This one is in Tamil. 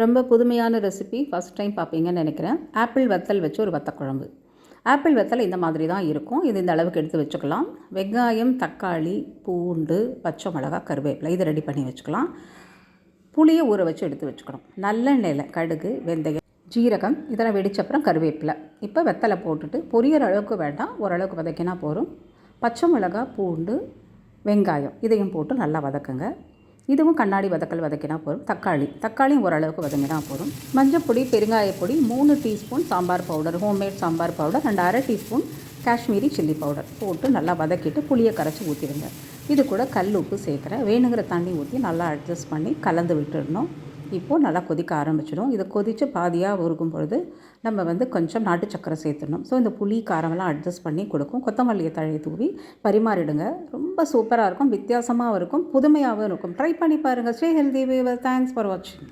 ரொம்ப புதுமையான ரெசிபி, ஃபஸ்ட் டைம் பார்ப்பீங்கன்னு நினைக்கிறேன். ஆப்பிள் வத்தல் வச்சு ஒரு வத்தக்குழம்பு. ஆப்பிள் வத்தல் இந்த மாதிரி தான் இருக்கும். இது இந்த அளவுக்கு எடுத்து வச்சுக்கலாம். வெங்காயம், தக்காளி, பூண்டு, பச்சை மிளகா, கருவேப்பிலை இதை ரெடி பண்ணி வச்சுக்கலாம். புளியை ஊற வச்சு எடுத்து வச்சுக்கணும். நல்லெண்ணெயில் கடுகு, வெந்தயம், ஜீரகம் இதெல்லாம் வெடிச்சப்புறம் கருவேப்பிலை. இப்போ வெத்தலை போட்டுட்டு பொரியிற அளவுக்கு வேண்டாம், ஓரளவுக்கு வதக்கினா போதும். பச்சை மிளகா, பூண்டு, வெங்காயம் இதையும் போட்டு நல்லா வதக்குங்க. இதுவும் கண்ணாடி வதக்கல் வதக்கினா போதும். தக்காளியும் ஓரளவுக்கு வதங்கினா போதும். மஞ்சப்பொடி, பெருங்காயப்பொடி, 3 teaspoon sambar powder, homemade sambar powder, 2 teaspoon Kashmiri chilli powder போட்டு நல்லா வதக்கிட்டு புளியை கரைச்சி ஊற்றிடுங்க. இது கூட கல் உப்பு சேர்க்குறேன். வேணுங்கிற தண்ணி ஊற்றி நல்லா அட்ஜஸ்ட் பண்ணி கலந்து விட்டுடணும். இப்போது நல்லா கொதிக்க ஆரம்பிச்சிடும். இதை கொதித்து பாதியாக உருகும் பொழுது நம்ம கொஞ்சம் நாட்டு சக்கரை சேர்த்துடணும். ஸோ இந்த புளி காரமெல்லாம் அட்ஜஸ்ட் பண்ணி கொடுக்கும். கொத்தமல்லியை தழை தூவி பரிமாறிடுங்க. ரொம்ப சூப்பராக இருக்கும், வித்தியாசமாகவும் இருக்கும், புதுமையாகவும் இருக்கும். ட்ரை பண்ணி பாருங்கள். Stay healthy. தேங்க்ஸ் ஃபார் வாட்சிங்.